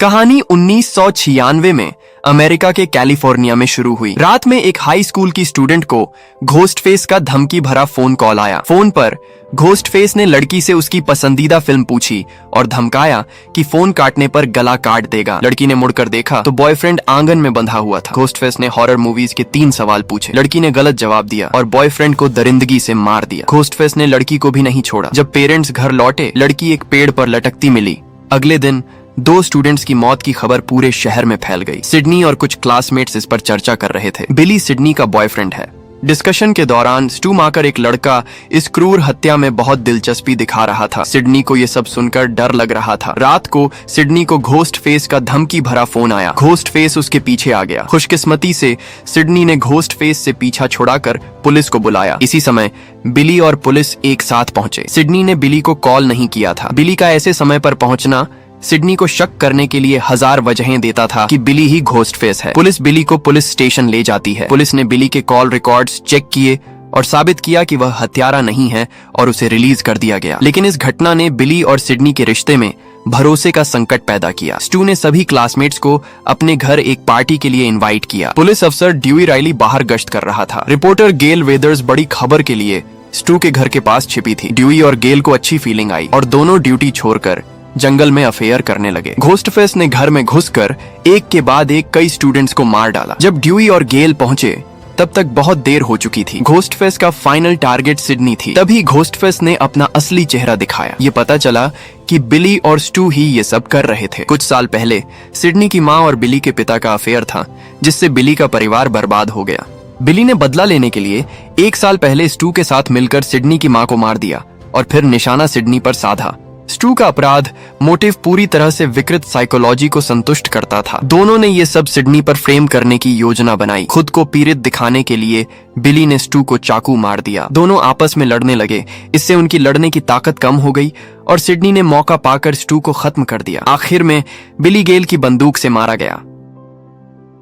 कहानी 1996 में अमेरिका के कैलिफोर्निया में शुरू हुई। रात में एक हाई स्कूल की स्टूडेंट को घोस्ट फेस का धमकी भरा फोन कॉल आया। फोन पर घोस्ट फेस ने लड़की से उसकी पसंदीदा फिल्म पूछी और धमकाया कि फोन काटने पर गला काट देगा। लड़की ने मुड़कर देखा तो बॉयफ्रेंड आंगन में बंधा हुआ था। घोस्ट फेस ने हॉरर मूवीज के 3 सवाल पूछे। लड़की ने गलत जवाब दिया और बॉयफ्रेंड को दरिंदगी से मार दिया। घोस्ट फेस ने लड़की को भी नहीं छोड़ा। जब पेरेंट्स घर लौटे, लड़की एक पेड़ पर लटकती मिली। अगले दिन 2 स्टूडेंट्स की मौत की खबर पूरे शहर में फैल गई। सिडनी और कुछ क्लासमेट्स इस पर चर्चा कर रहे थे। बिली सिडनी का बॉयफ्रेंड है। डिस्कशन के दौरान स्टू माकर एक लड़का इस क्रूर हत्या में बहुत दिलचस्पी दिखा रहा था। सिडनी को यह सब सुनकर डर लग रहा था। रात को सिडनी को घोस्ट फेस का धमकी भरा फोन आया। घोस्ट फेस उसके पीछे आ गया। खुशकिस्मती से सिडनी ने घोस्ट फेस से पीछा छुड़ाकर पुलिस को बुलाया। इसी समय बिली और पुलिस एक साथ पहुंचे। सिडनी ने बिली को कॉल नहीं किया था। बिली का ऐसे समय पर पहुंचना सिडनी को शक करने के लिए 1000 वजहें देता था कि बिली ही घोस्ट फेस है। पुलिस बिली को पुलिस स्टेशन ले जाती है। पुलिस ने बिली के कॉल रिकॉर्ड्स चेक किए और साबित किया कि वह हत्यारा नहीं है और उसे रिलीज कर दिया गया। लेकिन इस घटना ने बिली और सिडनी के रिश्ते में भरोसे का संकट पैदा किया। स्टू ने सभी क्लासमेट्स को अपने घर एक पार्टी के लिए इनवाइट किया। पुलिस अफसर ड्यूई राइली बाहर गश्त कर रहा था। रिपोर्टर गेल वेदर्स बड़ी खबर के लिए स्टू के घर के पास छिपी थी। ड्यूई और गेल को अच्छी फीलिंग आई और दोनों ड्यूटी छोड़कर जंगल में अफेयर करने लगे। घोस्ट फेस ने घर में घुसकर एक के बाद एक कई स्टूडेंट्स को मार डाला। जब ड्यूई और गेल पहुंचे तब तक बहुत देर हो चुकी थी। घोस्ट फेस का फाइनल टारगेट सिडनी थी। तभी घोस्ट फेस ने अपना असली चेहरा दिखाया। ये पता चला कि बिली और स्टू ही ये सब कर रहे थे। कुछ साल पहले सिडनी की माँ और बिली के पिता का अफेयर था, जिससे बिली का परिवार बर्बाद हो गया। बिली ने बदला लेने के लिए 1 साल पहले स्टू के साथ मिलकर सिडनी की माँ को मार दिया और फिर निशाना सिडनी पर साधा। स्टू का अपराध मोटिव पूरी तरह से विकृत साइकोलॉजी को संतुष्ट करता था। दोनों ने ये सब सिडनी पर फ्रेम करने की योजना बनाई। खुद को पीड़ित दिखाने के लिए बिली ने स्टू को चाकू मार दिया। दोनों आपस में लड़ने लगे। इससे उनकी लड़ने की ताकत कम हो गई और सिडनी ने मौका पाकर स्टू को खत्म कर दिया। आखिर में बिली गेल की बंदूक से मारा गया।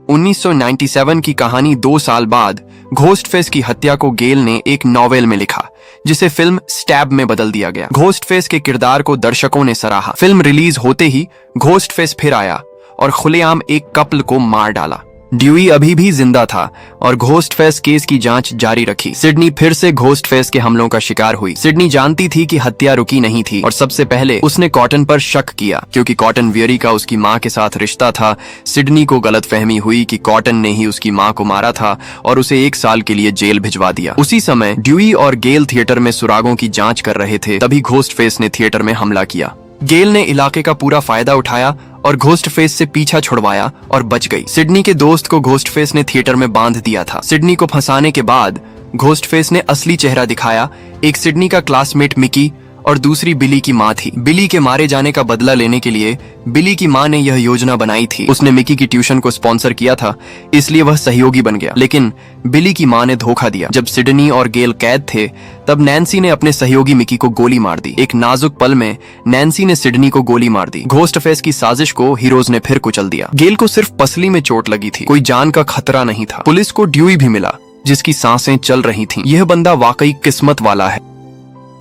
1997 की कहानी 2 साल बाद घोस्ट फेस की हत्या को गेल ने एक नॉवेल में लिखा, जिसे फिल्म स्टैब में बदल दिया गया। घोस्ट फेस के किरदार को दर्शकों ने सराहा। फिल्म रिलीज होते ही घोस्ट फेस फिर आया और खुलेआम एक कपल को मार डाला। ड्यूई अभी भी जिंदा था और घोस्ट फेस केस की जांच जारी रखी। सिडनी फिर से घोस्ट फेस के हमलों का शिकार हुई। सिडनी जानती थी कि हत्या रुकी नहीं थी और सबसे पहले उसने कॉटन पर शक किया, क्योंकि कॉटन वियरी का उसकी माँ के साथ रिश्ता था। सिडनी को गलतफहमी हुई कि कॉटन ने ही उसकी माँ को मारा था और उसे 1 साल के लिए जेल भिजवा दिया। उसी समय ड्यूई और गेल थिएटर में सुरागों की जांच कर रहे थे। तभी घोस्ट फेस ने थिएटर में हमला किया। गेल ने इलाके का पूरा फायदा उठाया और घोस्ट फेस से पीछा छुड़वाया और बच गई। सिडनी के दोस्त को घोस्ट फेस ने थिएटर में बांध दिया था। सिडनी को फंसाने के बाद घोस्ट फेस ने असली चेहरा दिखाया। एक सिडनी का क्लासमेट मिकी और दूसरी बिली की माँ थी। बिली के मारे जाने का बदला लेने के लिए बिली की माँ ने यह योजना बनाई थी। उसने मिकी की ट्यूशन को स्पॉन्सर किया था, इसलिए वह सहयोगी बन गया। लेकिन बिली की माँ ने धोखा दिया। जब सिडनी और गेल कैद थे, तब नैन्सी ने अपने सहयोगी मिकी को गोली मार दी। एक नाजुक पल में नैन्सी ने सिडनी को गोली मार दी। घोस्ट फेस की साजिश को हीरोज ने फिर कुचल दिया। गेल को सिर्फ पसली में चोट लगी थी, कोई जान का खतरा नहीं था। पुलिस को ड्यूई भी मिला, जिसकी सांसें चल रही थीं। यह बंदा वाकई किस्मत वाला है।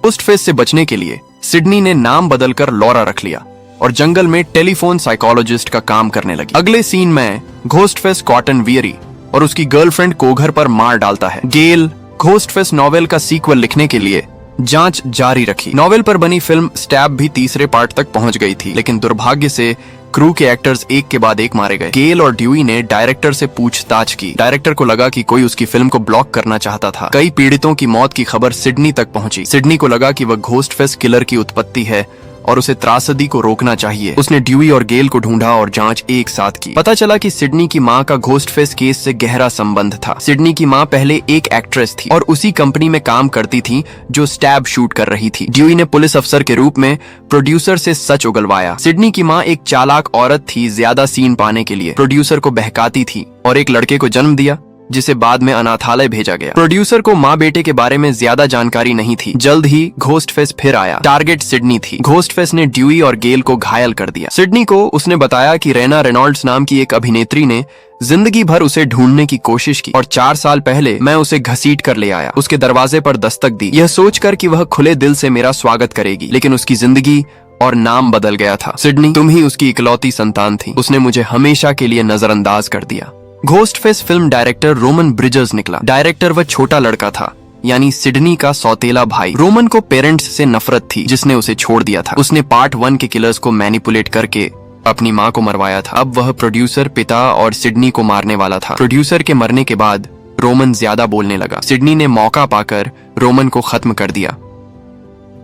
घोस्ट फेस से बचने के लिए सिडनी ने नाम बदलकर लॉरा रख लिया और जंगल में टेलीफोन साइकोलॉजिस्ट का काम करने लगी। अगले सीन में घोस्ट फेस कॉटन वियरी और उसकी गर्लफ्रेंड को घर पर मार डालता है। गेल घोस्ट फेस नॉवेल का सीक्वल लिखने के लिए जांच जारी रखी। नॉवेल पर बनी फिल्म स्टैब भी 3रे पार्ट तक पहुंच गई थी, लेकिन दुर्भाग्य से क्रू के एक्टर्स एक के बाद एक मारे गए। गेल और ड्यूई ने डायरेक्टर से पूछताछ की। डायरेक्टर को लगा कि कोई उसकी फिल्म को ब्लॉक करना चाहता था। कई पीड़ितों की मौत की खबर सिडनी तक पहुंची। सिडनी को लगा कि वह घोस्ट फेस किलर की उत्पत्ति है और उसे त्रासदी को रोकना चाहिए। उसने ड्यूई और गेल को ढूंढा और जांच एक साथ की। पता चला कि सिडनी की माँ का घोस्ट फेस केस से गहरा संबंध था। सिडनी की माँ पहले एक एक्ट्रेस थी और उसी कंपनी में काम करती थी जो स्टैब शूट कर रही थी। ड्यूई ने पुलिस अफसर के रूप में प्रोड्यूसर से सच उगलवाया। सिडनी की माँ एक चालाक औरत थी। ज्यादा सीन पाने के लिए प्रोड्यूसर को बहकाती थी और एक लड़के को जन्म दिया, जिसे बाद में अनाथालय भेजा गया। प्रोड्यूसर को माँ बेटे के बारे में ज्यादा जानकारी नहीं थी। जल्द ही घोस्ट फेस फिर आया। टारगेट सिडनी थी। घोस्ट फेस ने ड्यूई और गेल को घायल कर दिया। सिडनी को उसने बताया कि रेना रेनॉल्ड्स नाम की एक अभिनेत्री ने जिंदगी भर उसे ढूंढने की कोशिश की और 4 साल पहले मैं उसे घसीट कर ले आया। उसके दरवाजे पर दस्तक दी, यह सोचकर कि वह खुले दिल से मेरा स्वागत करेगी। लेकिन उसकी जिंदगी और नाम बदल गया था। सिडनी, तुम ही उसकी इकलौती संतान थी। उसने मुझे हमेशा के लिए नजरअंदाज कर दिया। घोस्टफेस फिल्म डायरेक्टर रोमन ब्रिजर्स निकला। डायरेक्टर वह छोटा लड़का था, यानी सिडनी का सौतेला भाई। रोमन को पेरेंट्स से नफरत थी जिसने उसे छोड़ दिया था। उसने पार्ट 1 के किलर्स को मैनिपुलेट करके अपनी माँ को मरवाया था। अब वह प्रोड्यूसर, पिता और सिडनी को मारने वाला था। प्रोड्यूसर के मरने के बाद रोमन ज्यादा बोलने लगा। सिडनी ने मौका पाकर रोमन को खत्म कर दिया।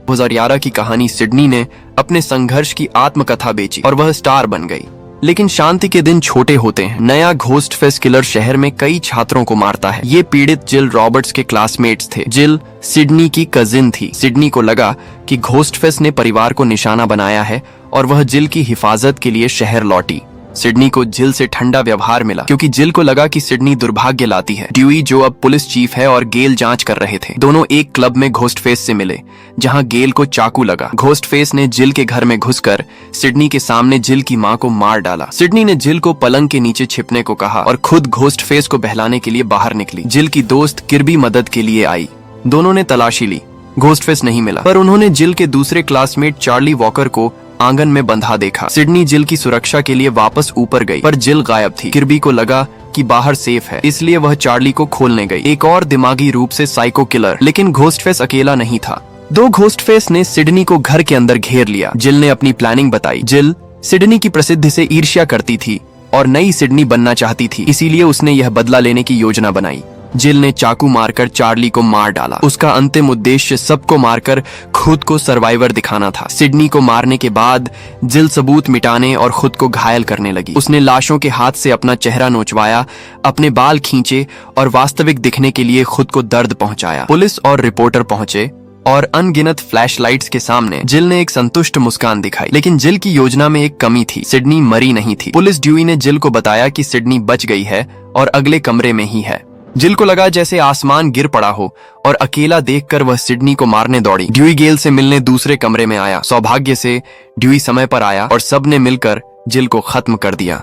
2011 की कहानी सिडनी ने अपने संघर्ष की आत्मकथा बेची और वह स्टार बन गई। लेकिन शांति के दिन छोटे होते हैं। नया घोस्टफेस किलर शहर में कई छात्रों को मारता है। ये पीड़ित जिल रॉबर्ट्स के क्लासमेट्स थे। जिल सिडनी की कजिन थी। सिडनी को लगा कि घोस्टफेस ने परिवार को निशाना बनाया है और वह जिल की हिफाजत के लिए शहर लौटी। सिडनी को जिल से ठंडा व्यवहार मिला क्योंकि जिल को लगा कि सिडनी दुर्भाग्य लाती है। ड्यूई, जो अब पुलिस चीफ है, और गेल जांच कर रहे थे। दोनों एक क्लब में घोस्टफेस से मिले जहां गेल को चाकू लगा। घोस्टफेस ने जिल के घर में घुसकर सिडनी के सामने जिल की मां को मार डाला। सिडनी ने जिल को पलंग के नीचे छिपने को कहा और खुद घोस्टफेस को बहलाने के लिए बाहर निकली। जिल की दोस्त किर्बी मदद के लिए आई। दोनों ने तलाशी ली। घोस्टफेस नहीं मिला, पर उन्होंने जिल के दूसरे क्लासमेट चार्ली वॉकर को आंगन में बंधा देखा। सिडनी जिल की सुरक्षा के लिए वापस ऊपर गई, पर जिल गायब थी। किर्बी को लगा कि बाहर सेफ है, इसलिए वह चार्ली को खोलने गई। एक और दिमागी रूप से साइको किलर। लेकिन घोस्टफेस अकेला नहीं था। दो घोस्टफेस ने सिडनी को घर के अंदर घेर लिया। जिल ने अपनी प्लानिंग बताई। जिल सिडनी की प्रसिद्धि से ईर्ष्या करती थी और नई सिडनी बनना चाहती थी, इसीलिए उसने यह बदला लेने की योजना बनाई। जिल ने चाकू मारकर चार्ली को मार डाला। उसका अंतिम उद्देश्य सबको मारकर खुद को सर्वाइवर दिखाना था। सिडनी को मारने के बाद जिल सबूत मिटाने और खुद को घायल करने लगी। उसने लाशों के हाथ से अपना चेहरा नोचवाया, अपने बाल खींचे और वास्तविक दिखने के लिए खुद को दर्द पहुंचाया। पुलिस और रिपोर्टर पहुंचे और अनगिनत फ्लैशलाइट्स के सामने जिल ने एक संतुष्ट मुस्कान दिखाई। लेकिन जिल की योजना में एक कमी थी। सिडनी मरी नहीं थी। पुलिस ड्यूई ने जिल को बताया कि सिडनी बच गई है और अगले कमरे में ही है। जिल को लगा जैसे आसमान गिर पड़ा हो और अकेला देखकर वह सिडनी को मारने दौड़ी। ड्यूई गेल से मिलने दूसरे कमरे में आया। सौभाग्य से ड्यूई समय पर आया और सबने मिलकर जिल को खत्म कर दिया।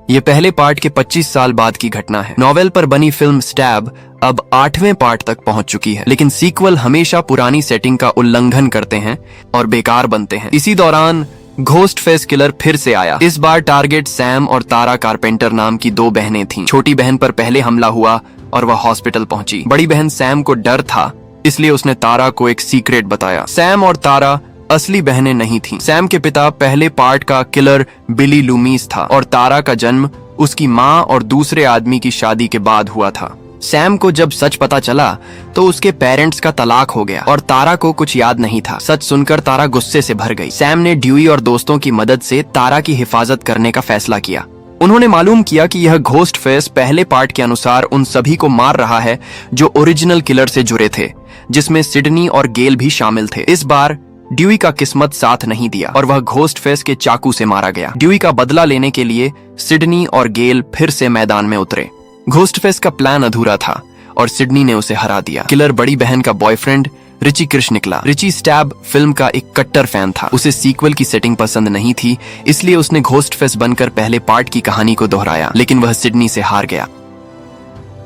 ये पहले पार्ट के 25 साल बाद की घटना है। नॉवेल पर बनी फिल्म स्टैब अब 8वें पार्ट तक पहुंच चुकी है, लेकिन सीक्वल हमेशा पुरानी सेटिंग का उल्लंघन करते हैं और बेकार बनते हैं। इसी दौरान घोस्टफेस किलर फिर से आया। इस बार टारगेट सैम और तारा कारपेंटर नाम की दो बहनें थीं। छोटी बहन पर पहले हमला हुआ और वह हॉस्पिटल पहुंची। बड़ी बहन सैम को डर था, इसलिए उसने तारा को एक सीक्रेट बताया। सैम और तारा असली बहनें नहीं थीं। सैम के पिता पहले पार्ट का किलर बिली लूमीस था और तारा का जन्म उसकी माँ और दूसरे आदमी की शादी के बाद हुआ था। सैम को जब सच पता चला तो उसके पेरेंट्स का तलाक हो गया और तारा को कुछ याद नहीं था। सच सुनकर तारा गुस्से से भर गई। सैम ने ड्यूई और दोस्तों की मदद से तारा की हिफाजत करने का फैसला किया। उन्होंने मालूम किया कि यह घोस्टफेस पहले पार्ट के अनुसार उन सभी को मार रहा है जो ओरिजिनल किलर से जुड़े थे, जिसमें सिडनी और गेल भी शामिल थे। इस बार ड्यूई का किस्मत साथ नहीं दिया और वह घोस्टफेस के चाकू से मारा गया। ड्यूई का बदला लेने के लिए सिडनी और गेल फिर से मैदान में उतरे। घोस्टफेस का प्लान अधूरा था और सिडनी ने उसे हरा दिया। किलर बड़ी बहन का बॉयफ्रेंड रिची कृष्ण निकला। रिची स्टैब फिल्म का एक कट्टर फैन था। उसे सीक्वल की सेटिंग पसंद नहीं थी, इसलिए उसने घोस्टफेस बनकर पहले पार्ट की कहानी को दोहराया, लेकिन वह सिडनी से हार गया।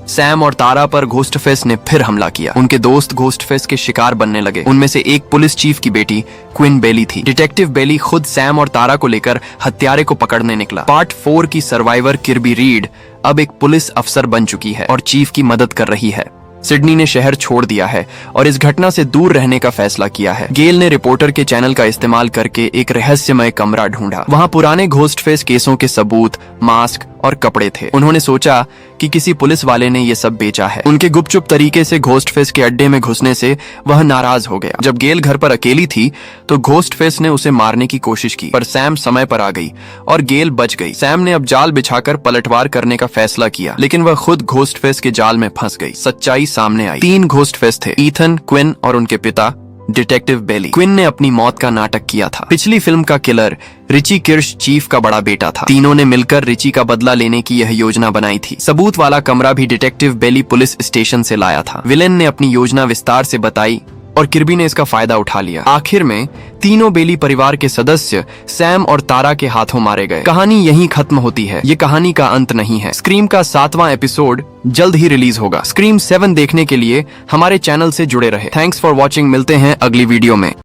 सैम और तारा पर घोस्टफेस ने फिर हमला किया। उनके दोस्त घोस्टफेस के शिकार बनने लगे। उनमें से एक पुलिस चीफ की बेटी क्विन बेली थी। डिटेक्टिव बेली खुद सैम और तारा को लेकर हत्यारे को पकड़ने निकला। पार्ट 4 की सर्वाइवर किर्बी रीड अब एक पुलिस अफसर बन चुकी है और चीफ की मदद कर रही है। सिडनी ने शहर छोड़ दिया है और इस घटना से दूर रहने का फैसला किया है। गेल ने रिपोर्टर के चैनल का इस्तेमाल करके एक रहस्यमय कमरा ढूंढा। वहां पुराने घोस्टफेस केसों के सबूत, मास्क और कपड़े थे। उन्होंने सोचा कि किसी पुलिस वाले ने ये सब बेचा है। उनके गुपचुप तरीके से घोस्टफेस के अड्डे में घुसने से वह नाराज हो गया। जब गेल घर पर अकेली थी तो घोस्टफेस ने उसे मारने की कोशिश की, पर सैम समय पर आ गई और गेल बच गई। सैम ने अब जाल बिछाकर पलटवार करने का फैसला किया, लेकिन वह खुद घोस्टफेस के जाल में फंस गई। सच्चाई सामने आई। 3 घोस्टफेस थे, ईथन, क्विन और उनके पिता डिटेक्टिव बेली। क्विन ने अपनी मौत का नाटक किया था। पिछली फिल्म का किलर रिची किर्श चीफ का बड़ा बेटा था। तीनों ने मिलकर रिची का बदला लेने की यह योजना बनाई थी। सबूत वाला कमरा भी डिटेक्टिव बेली पुलिस स्टेशन से लाया था। विलेन ने अपनी योजना विस्तार से बताई और किर्बी ने इसका फायदा उठा लिया। आखिर में तीनों बेली परिवार के सदस्य सैम और तारा के हाथों मारे गए। कहानी यहीं खत्म होती है। ये कहानी का अंत नहीं है। स्क्रीम का 7वां एपिसोड जल्द ही रिलीज होगा। स्क्रीम 7 देखने के लिए हमारे चैनल से जुड़े रहे। Thanks for watching. मिलते हैं अगली वीडियो में।